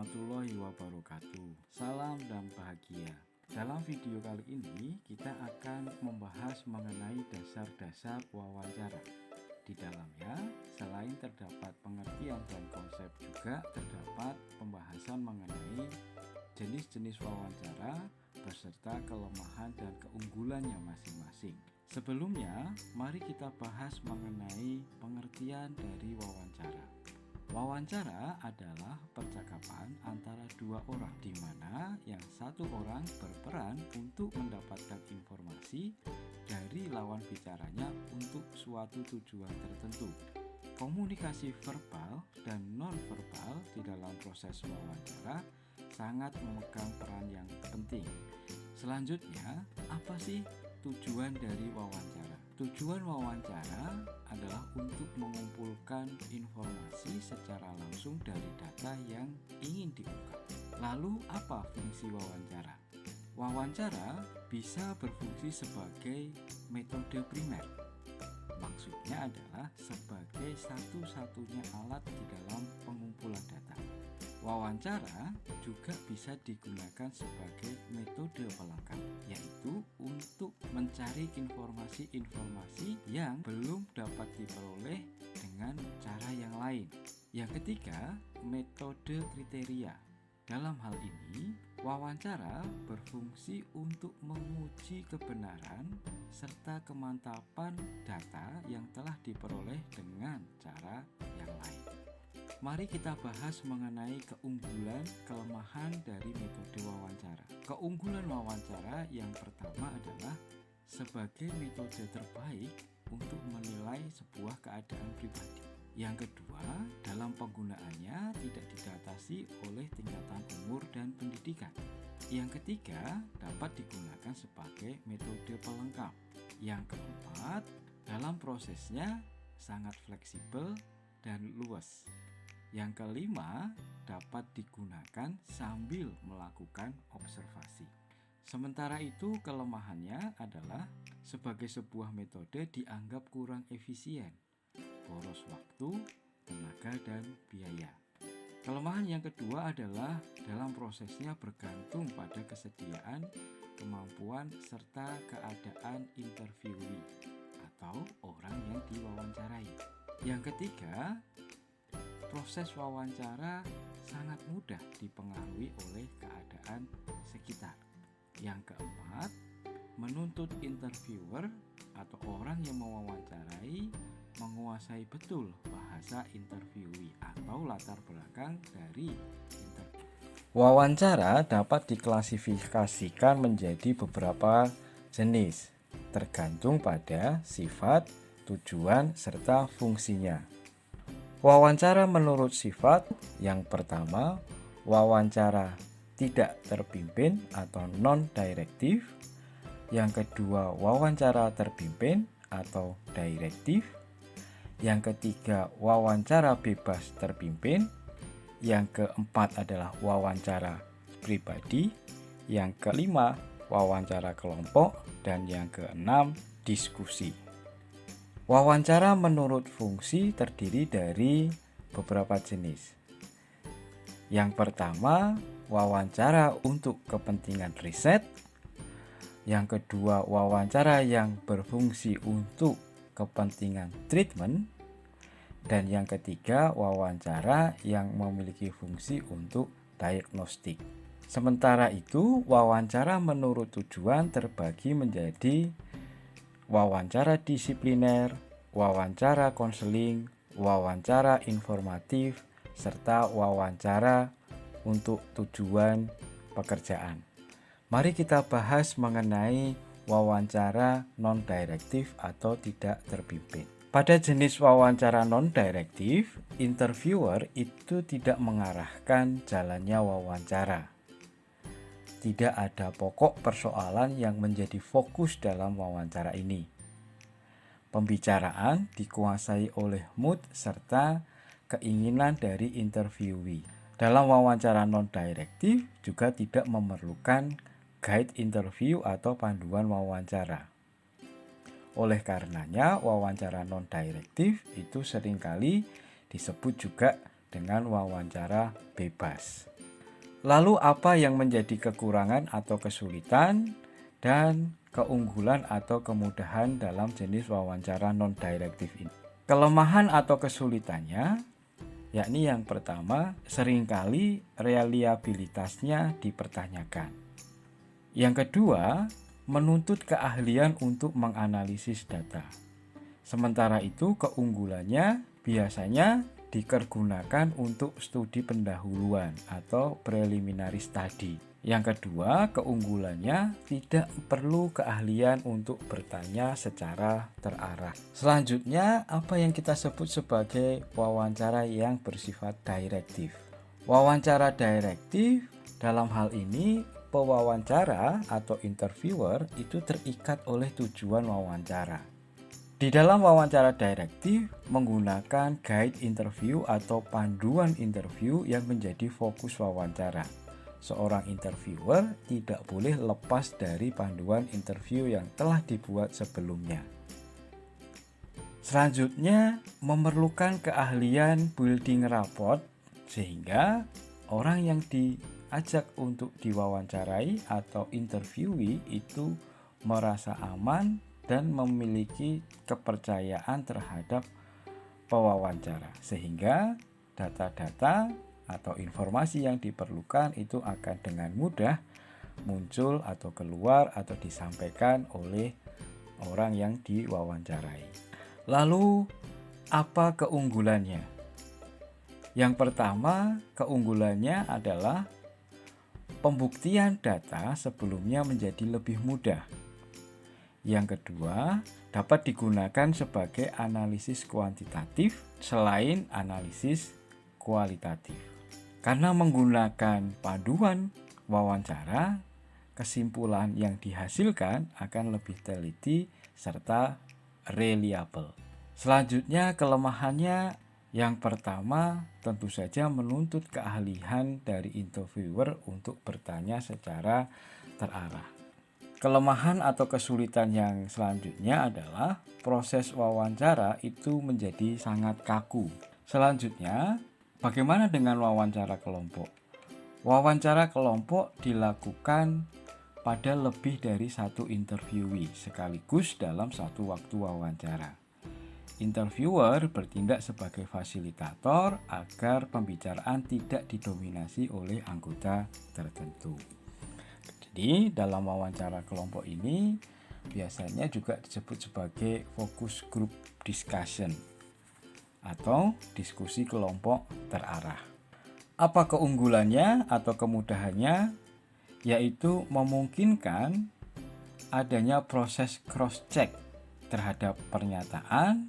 warahmatullahi wabarakatuh. Salam dan bahagia. Dalam video kali ini kita akan membahas mengenai dasar-dasar wawancara. Di dalamnya selain terdapat pengertian dan konsep, juga terdapat pembahasan mengenai jenis-jenis wawancara beserta kelemahan dan keunggulannya masing-masing. Sebelumnya, mari kita bahas mengenai pengertian dari wawancara. Wawancara adalah percakapan antara dua orang, di mana yang satu orang berperan untuk mendapatkan informasi dari lawan bicaranya untuk suatu tujuan tertentu. Komunikasi verbal dan non-verbal di dalam proses wawancara sangat memegang peran yang penting. Selanjutnya, apa sih tujuan dari wawancara? Tujuan wawancara adalah untuk mengumpulkan informasi secara langsung dari data yang ingin diungkap. Lalu apa fungsi wawancara? Wawancara bisa berfungsi sebagai metode primer. Maksudnya adalah sebagai satu-satunya alat di dalam pengumpulan data. Wawancara juga bisa digunakan sebagai metode pelengkap, yaitu untuk mencari informasi-informasi yang belum dapat diperoleh dengan cara yang lain. Yang ketiga, metode kriteria. Dalam hal ini, wawancara berfungsi untuk menguji kebenaran serta kemantapan data yang telah diperoleh dengan cara yang lain. Mari kita bahas mengenai keunggulan, kelemahan dari metode wawancara. Keunggulan wawancara yang pertama adalah sebagai metode terbaik untuk menilai sebuah keadaan pribadi. Yang kedua, dalam penggunaannya tidak dibatasi oleh tingkatan umur dan pendidikan. Yang ketiga, dapat digunakan sebagai metode pelengkap. Yang keempat, dalam prosesnya sangat fleksibel dan luas. Yang kelima, dapat digunakan sambil melakukan observasi. Sementara itu, kelemahannya adalah sebagai sebuah metode dianggap kurang efisien, boros waktu, tenaga, dan biaya. Kelemahan yang kedua adalah dalam prosesnya bergantung pada kesediaan, kemampuan, serta keadaan interviewee atau orang yang diwawancarai. Yang ketiga, proses wawancara sangat mudah dipengaruhi oleh keadaan sekitar. Yang keempat, menuntut interviewer atau orang yang mewawancarai menguasai betul bahasa interviewee atau latar belakang dari interview. Wawancara dapat diklasifikasikan menjadi beberapa jenis, tergantung pada sifat, tujuan, serta fungsinya. Wawancara menurut sifat, yang pertama, wawancara tidak terpimpin atau non-direktif. Yang kedua, wawancara terpimpin atau direktif. Yang ketiga, wawancara bebas terpimpin. Yang keempat adalah wawancara pribadi. Yang kelima, wawancara kelompok. Dan yang keenam, diskusi. Wawancara menurut fungsi terdiri dari beberapa jenis. Yang pertama, wawancara untuk kepentingan riset. Yang kedua, wawancara yang berfungsi untuk kepentingan treatment. Dan yang ketiga, wawancara yang memiliki fungsi untuk diagnostik. Sementara itu, wawancara menurut tujuan terbagi menjadi wawancara disipliner, wawancara konseling, wawancara informatif, serta wawancara untuk tujuan pekerjaan. Mari kita bahas mengenai wawancara non-direktif atau tidak terpimpin. Pada jenis wawancara non-direktif, interviewer itu tidak mengarahkan jalannya wawancara. Tidak ada pokok persoalan yang menjadi fokus dalam wawancara ini. Pembicaraan dikuasai oleh mood serta keinginan dari interviewee. Dalam wawancara non-direktif juga tidak memerlukan guide interview atau panduan wawancara. Oleh karenanya, wawancara non-direktif itu seringkali disebut juga dengan wawancara bebas. Lalu apa yang menjadi kekurangan atau kesulitan dan keunggulan atau kemudahan dalam jenis wawancara non-direktif ini? Kelemahan atau kesulitannya, yakni yang pertama, seringkali reliabilitasnya dipertanyakan. Yang kedua, menuntut keahlian untuk menganalisis data. Sementara itu, keunggulannya biasanya dipergunakan untuk studi pendahuluan atau preliminary study. Yang kedua, keunggulannya tidak perlu keahlian untuk bertanya secara terarah. Selanjutnya, apa yang kita sebut sebagai wawancara yang bersifat direktif. Wawancara direktif dalam hal ini, pewawancara atau interviewer itu terikat oleh tujuan wawancara. Di dalam wawancara direktif menggunakan guide interview atau panduan interview yang menjadi fokus wawancara. Seorang interviewer tidak boleh lepas dari panduan interview yang telah dibuat sebelumnya. Selanjutnya, memerlukan keahlian building rapport sehingga orang yang diajak untuk diwawancarai atau interviewee itu merasa aman dan memiliki kepercayaan terhadap pewawancara, sehingga data-data atau informasi yang diperlukan itu akan dengan mudah muncul atau keluar atau disampaikan oleh orang yang diwawancarai. Lalu apa keunggulannya? Yang pertama, keunggulannya adalah pembuktian data sebelumnya menjadi lebih mudah. Yang kedua, dapat digunakan sebagai analisis kuantitatif selain analisis kualitatif. Karena menggunakan panduan wawancara, kesimpulan yang dihasilkan akan lebih teliti serta reliable. Selanjutnya, kelemahannya yang pertama tentu saja menuntut keahlian dari interviewer untuk bertanya secara terarah. Kelemahan atau kesulitan yang selanjutnya adalah proses wawancara itu menjadi sangat kaku. Selanjutnya, bagaimana dengan wawancara kelompok? Wawancara kelompok dilakukan pada lebih dari satu interviewee sekaligus dalam satu waktu wawancara. Interviewer bertindak sebagai fasilitator agar pembicaraan tidak didominasi oleh anggota tertentu. Jadi dalam wawancara kelompok ini biasanya juga disebut sebagai focus group discussion atau diskusi kelompok terarah. Apa keunggulannya atau kemudahannya? Yaitu memungkinkan adanya proses cross-check terhadap pernyataan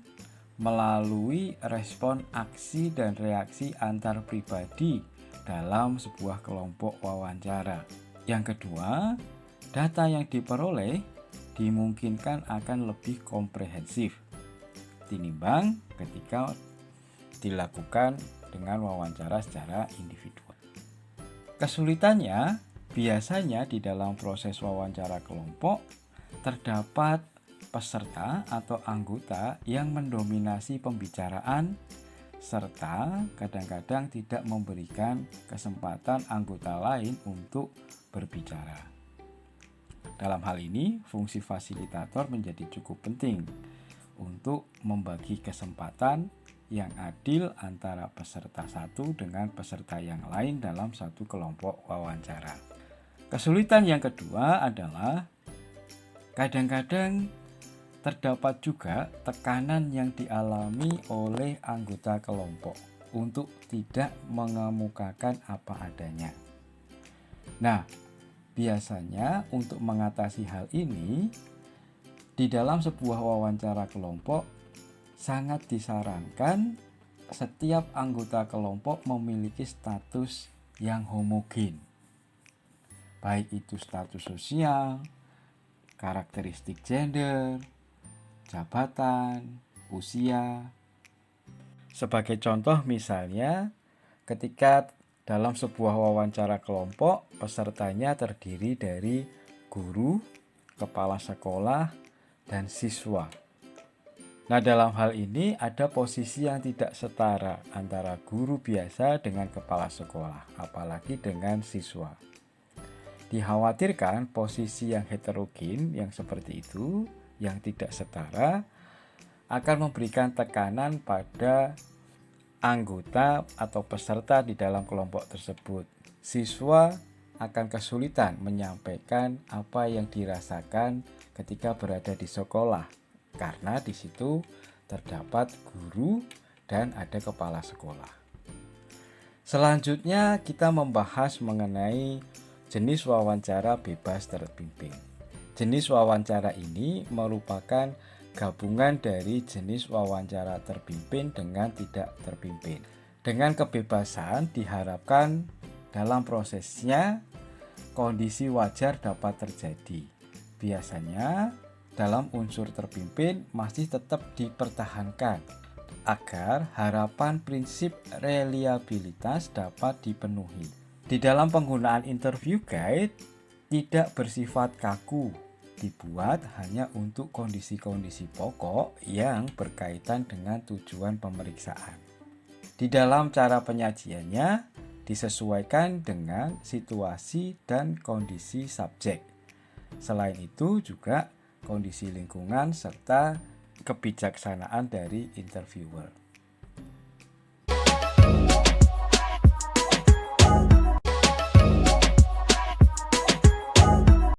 melalui respon aksi dan reaksi antar pribadi dalam sebuah kelompok wawancara. Yang kedua, data yang diperoleh dimungkinkan akan lebih komprehensif tinimbang ketika dilakukan dengan wawancara secara individual. Kesulitannya biasanya di dalam proses wawancara kelompok terdapat peserta atau anggota yang mendominasi pembicaraan serta kadang-kadang tidak memberikan kesempatan anggota lain untuk berbicara. Dalam hal ini, fungsi fasilitator menjadi cukup penting untuk membagi kesempatan yang adil antara peserta satu dengan peserta yang lain dalam satu kelompok wawancara. Kesulitan yang kedua adalah kadang-kadang terdapat juga tekanan yang dialami oleh anggota kelompok untuk tidak mengemukakan apa adanya. Nah, biasanya untuk mengatasi hal ini, di dalam sebuah wawancara kelompok sangat disarankan setiap anggota kelompok memiliki status yang homogen. Baik itu status sosial, karakteristik gender, jabatan, usia. Sebagai contoh misalnya, ketika dalam sebuah wawancara kelompok, pesertanya terdiri dari guru, kepala sekolah, dan siswa. Nah, dalam hal ini ada posisi yang tidak setara antara guru biasa dengan kepala sekolah, apalagi dengan siswa. Dikhawatirkan posisi yang heterogen yang seperti itu, yang tidak setara, akan memberikan tekanan pada anggota atau peserta di dalam kelompok tersebut. Siswa akan kesulitan menyampaikan apa yang dirasakan ketika berada di sekolah, karena di situ terdapat guru dan ada kepala sekolah. Selanjutnya kita membahas mengenai jenis wawancara bebas terpimpin. Jenis wawancara ini merupakan gabungan dari jenis wawancara terpimpin dengan tidak terpimpin. Dengan kebebasan diharapkan dalam prosesnya kondisi wajar dapat terjadi. Biasanya dalam unsur terpimpin masih tetap dipertahankan agar harapan prinsip reliabilitas dapat dipenuhi. Di dalam penggunaan interview guide tidak bersifat kaku, dibuat hanya untuk kondisi-kondisi pokok yang berkaitan dengan tujuan pemeriksaan. Di dalam cara penyajiannya disesuaikan dengan situasi dan kondisi subjek. Selain itu juga kondisi lingkungan serta kebijaksanaan dari interviewer.